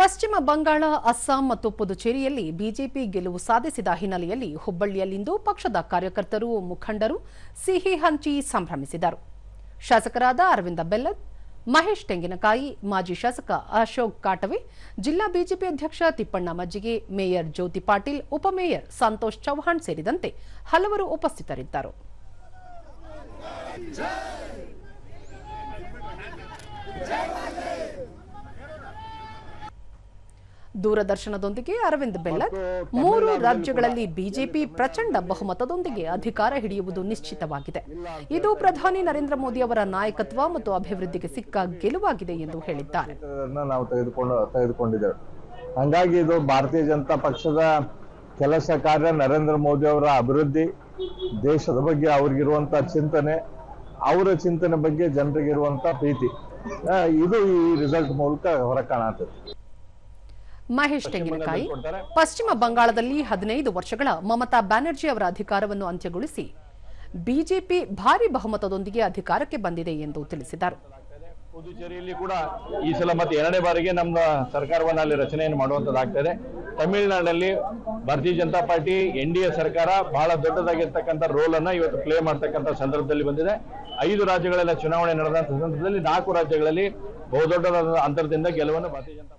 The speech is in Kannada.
ಪಶ್ಚಿಮ ಬಂಗಾಳ, ಅಸ್ಸಾಂ ಮತ್ತು ಪುದುಚೇರಿಯಲ್ಲಿ ಬಿಜೆಪಿ ಗೆಲುವು ಸಾಧಿಸಿದ ಹಿನ್ನೆಲೆಯಲ್ಲಿ ಹುಬ್ಬಳ್ಳಿಯಲ್ಲಿಂದು ಪಕ್ಷದ ಕಾರ್ಯಕರ್ತರು, ಮುಖಂಡರು ಸಿಹಿ ಹಂಚಿ ಸಂಭ್ರಮಿಸಿದರು. ಶಾಸಕರಾದ ಅರವಿಂದ ಬೆಲ್ಲದ್, ಮಹೇಶ್ ತೆಂಗಿನಕಾಯಿ, ಮಾಜಿ ಶಾಸಕ ಅಶೋಕ್ ಕಾಟವೆ, ಜಿಲ್ಲಾ ಬಿಜೆಪಿ ಅಧ್ಯಕ್ಷ ತಿಪ್ಪಣ್ಣ ಮಜ್ಜಿಗೆ, ಮೇಯರ್ ಜ್ಯೋತಿ ಪಾಟೀಲ್, ಉಪಮೇಯರ್ ಸಂತೋಷ್ ಚೌಹಾಣ್ ಸೇರಿದಂತೆ ಹಲವರು ಉಪಸ್ಥಿತರಿದ್ದರು. ದೂರದರ್ಶನದೊಂದಿಗೆ ಅರವಿಂದ್ ಬೆಲ್ಲದ್, 3 ರಾಜ್ಯಗಳಲ್ಲಿ ಬಿಜೆಪಿ ಪ್ರಚಂಡ ಬಹುಮತದೊಂದಿಗೆ ಅಧಿಕಾರ ಹಿಡಿಯುವುದು ನಿಶ್ಚಿತವಾಗಿದೆ. ಇದು ಪ್ರಧಾನಿ ನರೇಂದ್ರ ಮೋದಿ ಅವರ ನಾಯಕತ್ವ ಮತ್ತು ಅಭಿವೃದ್ಧಿಗೆ ಸಿಕ್ಕ ಗೆಲುವಾಗಿದೆ ಎಂದು ಹೇಳಿದ್ದಾರೆ. ನಾವು ತೆಗೆದುಕೊಂಡಿದ್ದೇವೆ. ಹಾಗಾಗಿ ಇದು ಭಾರತೀಯ ಜನತಾ ಪಕ್ಷದ ಕೆಲಸ ಕಾರ್ಯ, ನರೇಂದ್ರ ಮೋದಿ ಅವರ ಅಭಿವೃದ್ಧಿ, ದೇಶದ ಬಗ್ಗೆ ಅವ್ರಿಗಿರುವಂತಹ ಚಿಂತನೆ, ಅವರ ಚಿಂತನೆ ಬಗ್ಗೆ ಜನರಿಗಿರುವಂತಹ ಪ್ರೀತಿ, ಇದು ಈ ರಿಸಲ್ಟ್ ಮೂಲಕ ಹೊರಕಾಣುತ್ತದೆ. ಮಹೇಶ್ ತೆಂಗಿನಕಾಯಿ, ಪಶ್ಚಿಮ ಬಂಗಾಳದಲ್ಲಿ 15 ವರ್ಷಗಳ ಮಮತಾ ಬ್ಯಾನರ್ಜಿ ಅವರ ಅಧಿಕಾರವನ್ನು ಅಂತ್ಯಗೊಳಿಸಿ ಬಿಜೆಪಿ ಭಾರಿ ಬಹುಮತದೊಂದಿಗೆ ಅಧಿಕಾರಕ್ಕೆ ಬಂದಿದೆ ಎಂದು ತಿಳಿಸಿದರು. ಪುದುಚೇರಿಯಲ್ಲಿ ಕೂಡ ಈ ಸಲ ಮತ್ತೆ 2ನೇ ಬಾರಿಗೆ ನಮ್ಮ ಸರ್ಕಾರವನ್ನು ಅಲ್ಲಿ ರಚನೆಯನ್ನು ಮಾಡುವಂತದ್ದಾಗ್ತದೆ. ತಮಿಳುನಾಡಿನಲ್ಲಿ ಭಾರತೀಯ ಜನತಾ ಪಾರ್ಟಿ NDA ಸರ್ಕಾರ ಬಹಳ ದೊಡ್ಡದಾಗಿರ್ತಕ್ಕಂಥ ರೋಲ್ ಅನ್ನ ಇವತ್ತು ಪ್ಲೇ ಮಾಡ್ತಕ್ಕಂಥ ಸಂದರ್ಭದಲ್ಲಿ ಬಂದಿದೆ. 5 ರಾಜ್ಯಗಳೆಲ್ಲ ಚುನಾವಣೆ ನಡೆದಂತ ಸಂದರ್ಭದಲ್ಲಿ 4 ರಾಜ್ಯಗಳಲ್ಲಿ ಬಹುದೊಡ್ಡದಾದ ಅಂತರದಿಂದ ಗೆಲುವನ್ನು ಭಾರತೀಯ ಜನತಾ